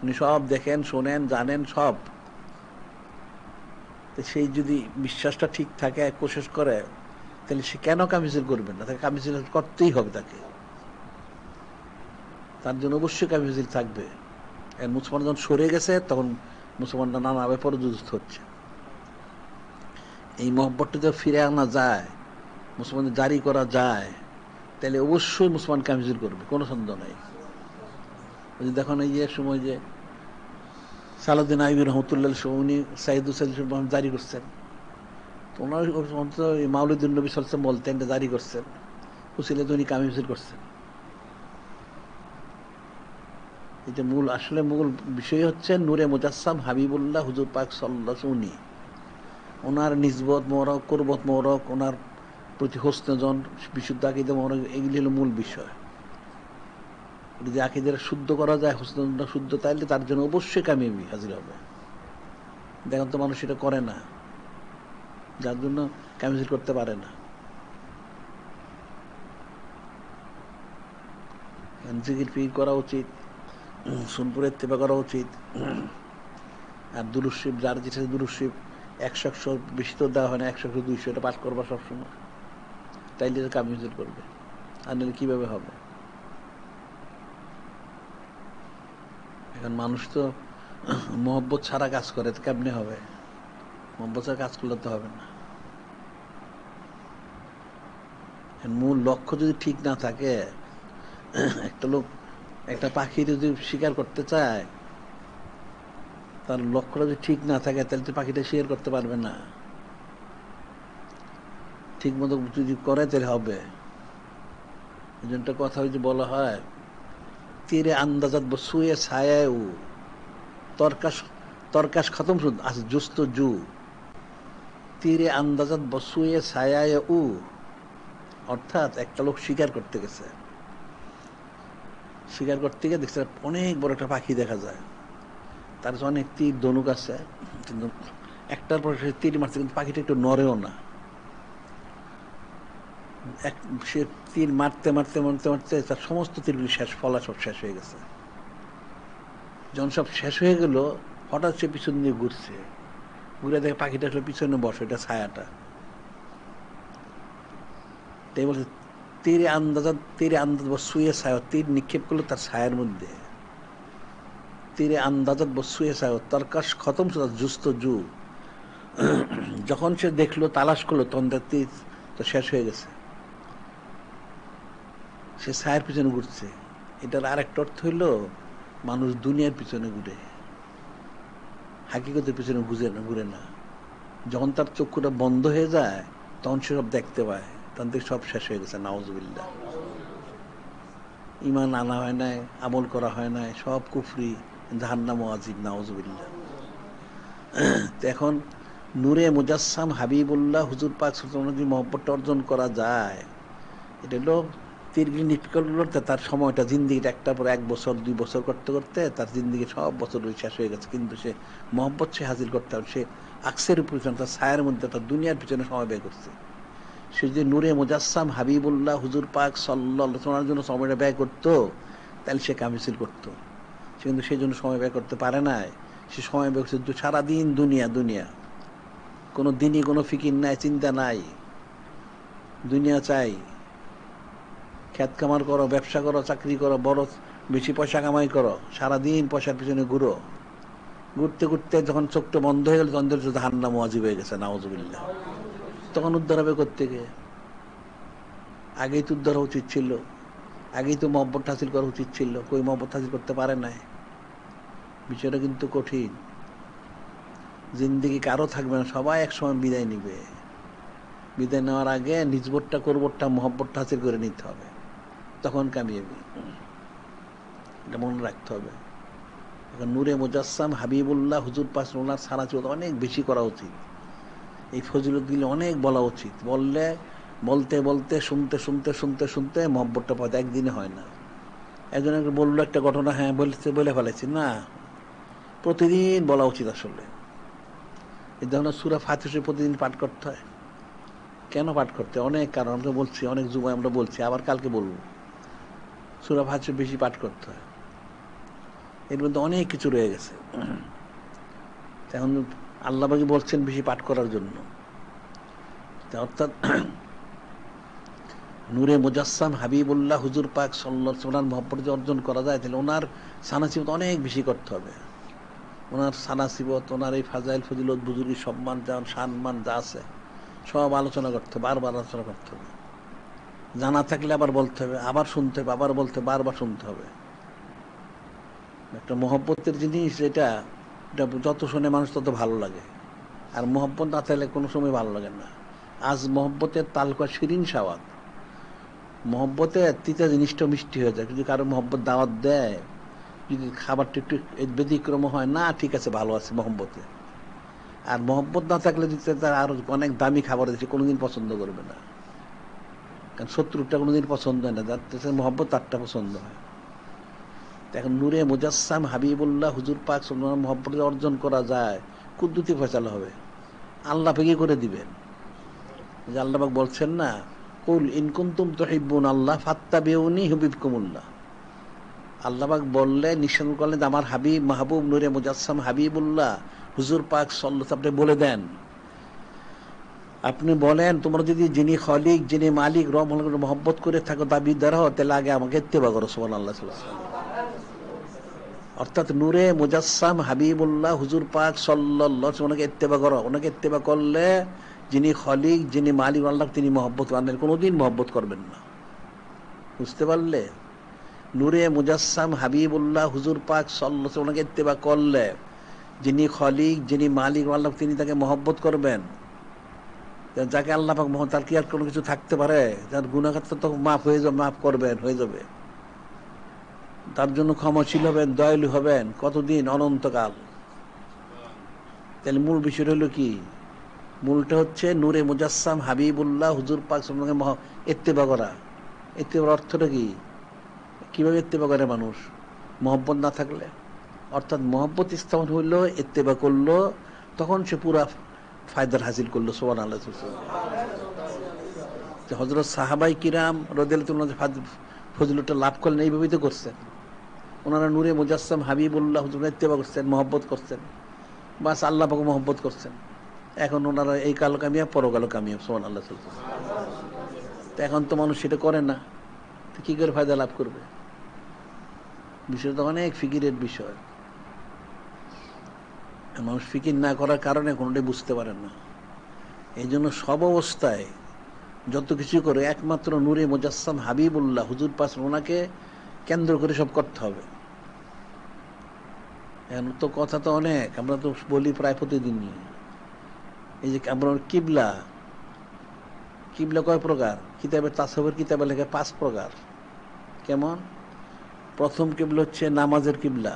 উনি সব দেখেন, শোনেন, জানেন সব। সেই যদি বিশ্বাসটা ঠিক থাকে, কোশিশ করে, তাহলে সে কেন কামিজিল করবেন না? তাকে কামিজিল করতেই হবে, তাকে, তার জন্য অবশ্যই কামিজিল থাকবে। মুসলমান যখন সরে গেছে তখন মুসলমানরা নানাভাবে পরাজিত হচ্ছে। এই মহব্বতটা যদি ফিরে আনা যায়, মুসলমানদের জারি করা যায়, তাহলে অবশ্যই মুসলমান কামিজিল করবে, কোনো সন্দেহ নাই। দেখুন এই যে সময় যে সালাউদ্দিন আইয়ুবী রহমতুল্লাহ উনি সাইদুল জারি করছেন, তো ওনার মাওলানা নবী সাল্লাল্লাহু আলাইহি ওয়াসাল্লাম বলতেন এটা জারি করছেন, উসিলে তো উনি কামিজিল করছেন। এটা মূল, আসলে মূল বিষয় হচ্ছে নূরে মুজাসসাম হাবিবুল্লাহ হুজুর পাক সাল্লাল্লাহু আলাইহি ওয়াসাল্লাম, উনি, ওনার নিসবত মোবারক, কুরবত মোবারক, ওনার প্রতি হোসনে-জন, বিশুদ্ধ আকীদা মোবারক, এগুলি হলো মূল বিষয়। যদি আকীদার শুদ্ধ করা যায়, হোসনে-জনটা শুদ্ধ, তাইলে তার জন্য অবশ্যই কামিয়াবি হাজির হবে। দেখুন তো মানুষ এটা করে না, যার জন্য কামিয়াবি করতে পারে না। জিকির ফিকির করা উচিত, সুনপুরে ইত্তেবা করা উচিত। আর দুরূদ শরীফ, যার যেটা দুরূদ শরীফ 100 বেশি তো দেওয়া হয় না, 100-200 এটা পাঠ করবা সবসময়, তাইলে কামিয়াবি করবে। আর নাহলে কিভাবে হবে? এখন মানুষ তো মহব্বত ছাড়া কাজ করে, তো কেমনে হবে? মহব্বত ছাড়া কাজ করলে তো হবে না। মূল লক্ষ্য যদি ঠিক না থাকে, একটা লোক একটা পাখি যদি শিকার করতে চায়, তার লক্ষ্যটা যদি ঠিক না থাকে তাহলে তো পাখিটা শিকার করতে পারবে না। ঠিক মতো যদি করে তাহলে হবে। এই জন্য একটা কথা হয়েছে, বলা হয় তীরে আন্দাজাত বসুয়ে ছায়ায় উ তরকাশ তরকাশ খতম শুধু আছে জুস্ত জু তীরে আন্দাজাত বসুয়ে ছায়ায় উ, অর্থাৎ একটা লোক শিকার করতে গেছে, শিকার করতে গিয়ে দেখছে অনেক বড় একটা পাখি দেখা যায়, তার অনেক তীর ধনুক আছে, কিন্তু একটার পর সে তীর মারছে কিন্তু পাখিটা একটু নড়েও না। সে তীর মারতে মারতে মারতে মারতে তার সমস্ত তীরগুলি শেষ, ফলা সব শেষ হয়ে গেছে। যখন সব শেষ হয়ে গেল হঠাৎ সে পিছন দিয়ে ঘুরছে, ঘুরে দেখে পাখিটা আসলে পিছনে বসে, এটা ছায়াটা। তাই বলছে তীরে আন্দাজ বসুয়ে ছায়া, তীর নিক্ষেপ করলো তার ছায়ার মধ্যে। তীরে আন্দাজাত বসুয়ে ছায়া তরকাশ খতম জুস্ত জু, যখন সে দেখলো তালাশ করলো তখন তার তীর তো শেষ হয়ে গেছে, সে ছায়ের পিছনে ঘুরছে। এটার আর একটা অর্থ হইল মানুষ দুনিয়ার পিছনে ঘুরে, হাকিকতের পিছনে ঘুরে না। যখন তার চক্ষুটা বন্ধ হয়ে যায় তখন সে সব দেখতে পায়, তখন থেকে সব শেষ হয়ে গেছে। নাউজুবিল্লাহ। ইমান আনা হয় নাই, আমল করা হয় নাই, সব কুফরি, জাহান্নাম ওয়াজিব। নাউজুবিল্লাহ। তো এখন নূরে মুজাসসাম হাবিবুল্লাহ হুজুর পাক যদি মহব্বতটা অর্জন করা যায়, এটা হলো তীরগুলি নিক্ষেপ করতে তার সময়টা, জিন্দিগিটা একটা পর 1 বছর 2 বছর করতে করতে তার জিন্দিগি সব বছর শেষ হয়ে গেছে, কিন্তু সে মহব্বত সে হাসিল করতে হবে। সে আকসের পিছনে, তার ছায়ের মধ্যে, তার দুনিয়ার পিছনে সময় ব্যয় করছে। সে যদি নূরে মুজাসসাম হাবিবুল্লাহ হুজুর পাক সাল্লাল্লাহু আলাইহি ওয়াসাল্লামের জন্য সময়টা ব্যয় করতো তাহলে সে কামিল করতো। সে কিন্তু সেই জন্য সময় ব্যয় করতে পারে নাই। সে সময় ব্যয় করছে সারাদিন দুনিয়া দুনিয়া, কোনো দিনই কোনো ফিকির নাই, চিন্তা নাই, দুনিয়া চাই। খেত কামার করো, ব্যবসা করো, চাকরি করো, বড় বেশি পয়সা কামাই করো, সারাদিন পয়সার পিছনে ঘুরো। ঘুরতে ঘুরতে যখন চোখটা বন্ধ হয়ে গেল তখন জাহান্নাম ওয়াজিব হয়ে গেছে। নাউজুবিল্লাহ। তখন উদ্ধার হবে কোত্থেকে? আগেই তো উদ্ধার হওয়া উচিত ছিল, আগেই তো মহব্বত হাসিল করা উচিত ছিল। কই মহব্বত হাসিল করতে পারে নাই। বিষয়টা কিন্তু কঠিন। জিন্দিগি কারো থাকবে না, সবাই একসময় বিদায় নিবে। বিদায় নেওয়ার আগে নিজবোধটা করবোটা মহব্বতটা হাসিল করে নিতে হবে, তখন কামিয়াবি। এটা মনে রাখতে হবে। এখন নূরে মুজাসসাম হাবিবুল্লাহ হুজুর পাক ওনার সারা চিরত অনেক বেশি করা উচিত। এই ফজিলতগুলি অনেক বলা উচিত। বললে বলতে বলতে শুনতে শুনতে শুনতে শুনতে মহব্বতটা পাওয়া একদিনে হয় না। একজন বললো একটা ঘটনা, হ্যাঁ বলে ফেলেছি না, প্রতিদিন বলা উচিত। আসলে এই ধরনের সূরা ফাতিহা প্রতিদিন পাঠ করতে হয়। কেন পাঠ করতে? অনেক কারণ। আমরা বলছি, অনেক যুবায় আমরা বলছি, আবার কালকে বলবো। সূরা ফাতিহা বেশি পাঠ করতে হয়, এর মধ্যে অনেক কিছু রয়ে গেছে। এখন আল্লাহ পাক বলছেন বেশি পাঠ করার জন্য। অর্থাৎ নূরে মুজাসসাম হাবিবুল্লাহ হুজুর পাক সাল্লাল্লাহু আলাইহি ওয়াসাল্লাম মহব্বত অর্জন করা যায়, তাহলে ওনার সানাসিবত অনেক বেশি করতে হবে। ওনার সানাসিবত, ওনার এই ফাজাইল ফজিলত বুজুর্গি সম্মান যা সম্মান যা আছে সব আলোচনা করতে হবে, বারবার আলোচনা করতে হবে। জানা থাকলে আবার বলতে হবে, আবার শুনতে হবে, আবার বলতে হবে, বারবার শুনতে হবে। একটা মহব্বতের জিনিস, এটা যত শুনে মানুষ তত ভালো লাগে। আর মহব্বত না থাকলে কোনো সময় ভালো লাগে না। আজ মহব্বতের তালকা শিরিন সাওয়াত, মহব্বতে তিতা জিনিসটা মিষ্টি হয়ে যায়। যদি কারো মহব্বত দাওয়াত দেয়, যদি খাবারটা একটু ব্যতিক্রম হয়, না ঠিক আছে, ভালো আছে মহব্বতে। আর মহব্বত না থাকলে তার আরো অনেক দামি খাবার দিচ্ছে, কোনোদিন পছন্দ করবে না। কারণ শত্রুটা কোনোদিন পছন্দ হয় না, যার মহব্বত তারটা পছন্দ হয়। এখন নূরে মুজাসসাম হাবিবুল্লাহ হুজুর পাক সাল্লাল্লাহু আলাইহি ওয়াসাল্লাম মহব্বত অর্জন করা যায়, কুদরতি ফয়সালা হবে, আল্লাহ পাকই করে দিবেন। যে আল্লাহ পাক বলছেন না, কুল ইন কুনতুম তুহিব্বুন আল্লাহ ফাত্তাবিউনি ইউহিব্বুকুমুল্লাহ। আল্লাহ পাক বললেন, নিঃসন্দ করলেন, আমার হাবিব মাহবুব নূরে মুজাসসাম হাবিবুল্লাহ হুজুর পাক সাল্লাল্লাহু আলাইহি ওয়াসাল্লাম বলে দেন, আপনি বলেন তোমরা যদি যিনি খলিক, যিনি মালিক রব মহব্বত করে থাকো, দাবিদার হও, তাহলে আগে আমাকে ইত্তেবা করো। সুবহানাল্লাহ। অর্থাৎ নূরে মুজাসসাম হাবিবুল্লাহ হুজুর পাক সাল্লাল্লাহু আলাইহি ওয়াসাল্লামকে ইত্তেবা করো। ওনাকে ইত্তেবা করলে যিনি খলিক, যিনি মালিক আল্লাহ, তিনি মহব্বত আনলেন, কোনোদিন মহব্বত করবেন না। বুঝতে পারলে? নূরে মুজাসসাম হাবিবুল্লাহ হুজুর পাক সাল্লাল্লাহু আলাইহি ওয়াসাল্লামকে ইত্তেবা করলে যিনি খলিক, যিনি মালিক আল্লাহ, তিনি তাকে মহব্বত করবেন। যাকে আল্লাহ পাক তার কি আর কোনো কিছু থাকতে পারে? যার গুনাহগার তো মাফ হয়ে যাবে, মাফ করবেন, হয়ে যাবে। তার জন্য ক্ষমাশীল হবেন, দয়ালু হবেন। কতদিন? অনন্তকাল। তাহলে মূল বিষয়টা হলো কি? মূলটা হচ্ছে নূরে মুজাসসাম হাবিবুল্লাহ হুজুর পাক সাল্লাল্লাহু আলাইহি ওয়াসাল্লামকে ইত্তেবা করা। ইত্তেবার অর্থটা কি? কিভাবে ইত্তেবা করে মানুষ? মহব্বত না থাকলে, অর্থাৎ মহব্বত স্থাপন হইলো, ইত্তেবা করলো, তখন সে পুরা ফায়দার হাসিল করলো। সুবহানাল্লাহ। হযরত সাহাবাই কিরাম রাদিয়াল্লাহু তাআলা ফজিলতটা লাভ করলেন এইভাবেই তো করছেন। ওনারা নূরে মুজাসসাম হাবিবুল্লাহ হুজুর ইত্তেবা করছেন, মহব্বত করছেন, বাস আল্লাহ পাক মহব্বত করছেন। এখন ওনারা এই কালো কামিয়াব, পরকালো কামিয়াব। সুবহানাল্লাহ। তো এখন তো মানুষ সেটা করে না, তো কি করে ফায়দা লাভ করবে? বিষয়টা অনেক ফিকিরের বিষয়। মানুষ ফিকির না করার কারণে কোনোটাই বুঝতে পারেন না। এই জন্য সব অবস্থায় যত কিছু করে একমাত্র নূরে মুজাসসাম হাবিবুল্লাহ হুজুর পাক ওনাকে কেন্দ্র করে সব করতে হবে। এখন তো কথা তো অনেক, আমরা তো বলি প্রায় প্রতিদিনই। এই যে আমরা কিবলা, কিবলা কয় প্রকার? কিতাবে তাসাউফের কিতাবে লেখা 5 প্রকার। কেমন? প্রথম কিবলা হচ্ছে নামাজের কিবলা,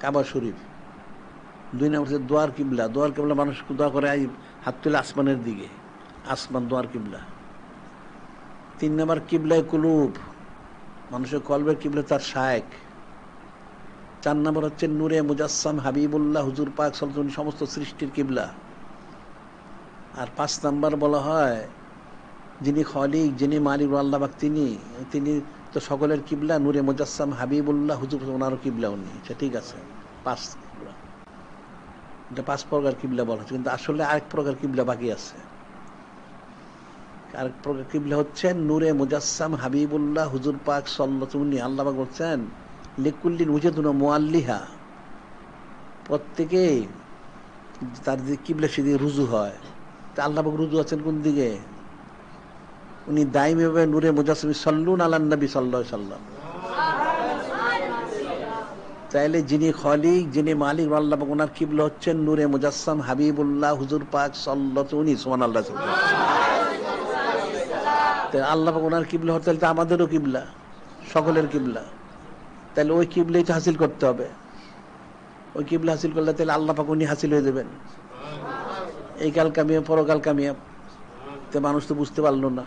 কাবা শরীফ। 2 নম্বর হচ্ছে দোয়ার কিবলা। দোয়ার কিবলা মানুষ দোয়া করে হাত তুলে আসমানের দিকে, আসমান দোয়ার কিবলা। 3 নম্বর কিবলায় কুলুব, মানুষের কলবের কিবলা তার শায়েখ। 4 নম্বর হচ্ছে নূরে মুজাসসাম হাবিবুল্লাহ হুজুর পাক সাল্লাল্লাহু আলাইহি ওয়াসাল্লাম সমস্ত সৃষ্টির কিবলা। আর 5 নম্বর বলা হয় যিনি খলিক, যিনি মালিক আল্লাহ পাক, তিনি তো সকলের কিবলা। নূরে মুজাসসাম হাবিবুল্লাহ হুজুর ওনারও কিবলা উনি। আচ্ছা, ঠিক আছে, 5 কিবলা। এটা 5 প্রকার কিবলা বলা হচ্ছে, কিন্তু আসলে আরেক প্রকার কিবলা বাকি আছে। আরেক প্রকার কিবলা হচ্ছে নূরে মুজাসসাম হাবিবুল্লাহ হুজুর পাক সাল্লাল্লাহু আলাইহি ওয়াসাল্লাম। আল্লাহ পাক বলছেন লিকুল্লিন উজহাতুন মুআল্লিহা, প্রত্যেকে তার যে কিবলা সেদিকে রুজু হয়। তা আল্লাহ পাক রুজু আছেন কোন দিকে? উনি দাইমি ভাবে নূরে মুজাসসাম সাল্লুন আলান নবী সাল্লাল্লাহু আলাইহি ওয়াসাল্লাম। তাইলে যিনি খলিক, যিনি মালিক আল্লাহ পাক, ওনার কিবলা হচ্ছেন নূরে মুজাসসাম হাবিবুল্লাহ হুজুর পাক সাল্লাল্লাহু আলাইহি ওয়াসাল্লাম। সুবহানাল্লাহ। আল্লাহ পাক ওনার কিবলা হতে তো আমাদেরও কিবলা, সকলের কিবলা। তাহলে ওই কিবলাই তো হাসিল করতে হবে। ওই কিবলা হাসিল করলে তাহলে আল্লাহ পাক উনি হাসিল হয়ে যাবেন। এই কাল কামিয়াব, পরকাল কামিয়াব। তো মানুষ তো বুঝতে পারলো না।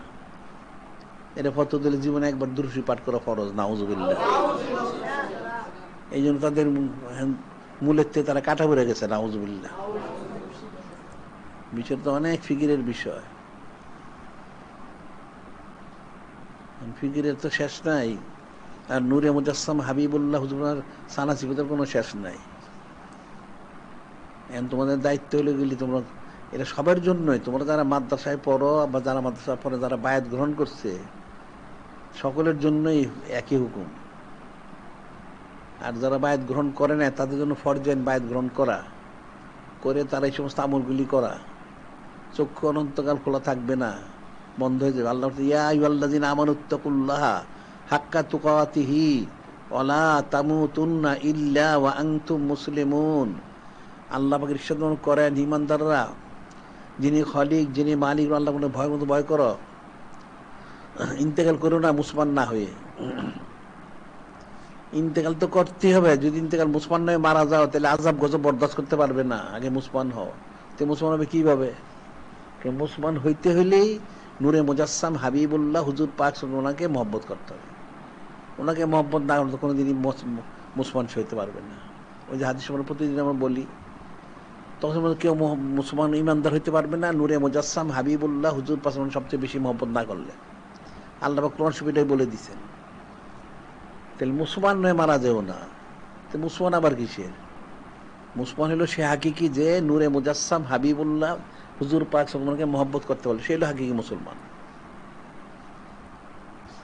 এটা ফতোয়া দিলে জীবনে একবার দুরূদ শরীফ পাঠ করা ফরজ। নাউজুবিল্লাহ। এই জন্য তাদের মূলের থেকে তারা কাটা পড়ে গেছে। নাউজুবিল্লাহ। বিষয় তো অনেক ফিকিরের বিষয়। ফিকিরের তো শেষ নাই। আর নূরে মুজাসসাম হাবিবুল্লাহ হুজুর সানা সিফাতের কোনো শেষ নাই। এখন তোমাদের দায়িত্ব হলে গেলি তোমরা, এটা সবার জন্যই। তোমরা যারা মাদ্রাসায় পড়ো বা যারা মাদ্রাসায় পড়ে, যারা বায়াত গ্রহণ করছে, সকলের জন্যই একই হুকুম। আর যারা বায়াত গ্রহণ করে না, তাদের জন্য ফরজ আইন বায়াত গ্রহণ করা, করে তারা এই সমস্ত আমলগুলি করা। চক্ষু অনন্তকাল খোলা থাকবে না, বন্ধ হয়ে যাবে। আল্লাহ ইয়া আইয়ুহাল্লাযীনা আমানুত্তাকুল্লাহা হাক্কা তুকাতিহি ওয়ালা তামুতুন্না ইল্লা ওয়া আনতুম মুসলিমুন। আল্লাহ পাকের ইরশাদ করেন, ঈমানদাররা, যিনি খলিক, যিনি মালিক আল্লাহ ভয় মতো ভয় করো, ইন্তেকাল করো না মুসলমান না হয়ে। ইন্তেকাল তো করতেই হবে। যদি ইন্তেকাল মুসলমান নয় মারা যাও, তাহলে আযাব গজব বরদাস্ত করতে পারবে না। আগে মুসলমান হও। তো মুসলমান হবে কিভাবে? মুসলমান হইতে হইলেই নূরে মুজাসসাম হাবিবুল্লাহ হুজুর পাক ওনাকে মহব্বত করতে হবে। ওনাকে মহব্বত না করলে কোনোদিনই মুসলমান হইতে পারবে না। ওই যে হাদিস আমরা প্রতিদিন আমরা বলি, তখন কেউ মুসলমান ইমানদার হইতে পারবে না নূরে মুজাসসাম হাবিবুল্লাহ হুজুর পাক সবচেয়ে বেশি মহব্বত না করলে। আল্লাহ পাক কোরআন শরীফে বলে দিয়েছেন। তাহলে মুসলমান নয় মারা যেও না। তো মুসলমান আবার কিসের? মুসলমান হলো সে হাকিকি যে নূরে মুজাসসাম হাবিবুল্লাহ হুজুর পাক সাল্লাল্লাহু মহব্বত করতে পারলে, সে হলো হাকিকি মুসলমান।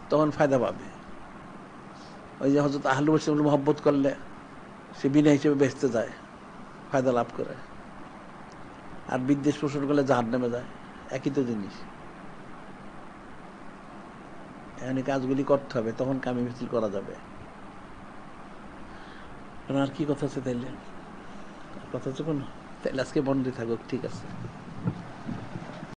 তখন ফায়দা পাবে। ওই যে হযরত আহলুল বাইত মহব্বত করলে সে বিনা হিসেবে বেহেশতে যায়, ফায়দা লাভ করে। আর বিদ্বেষ পোষণ করলে জাহান্নামে যায়। একই তো জিনিস। এখানে কাজগুলি করতে হবে, তখন কামি মিছিল করা যাবে। আর কি কথা আছে তাইলে? কথা হচ্ছে কোনো, তাহলে আজকে বন্ধই থাকুক, ঠিক আছে।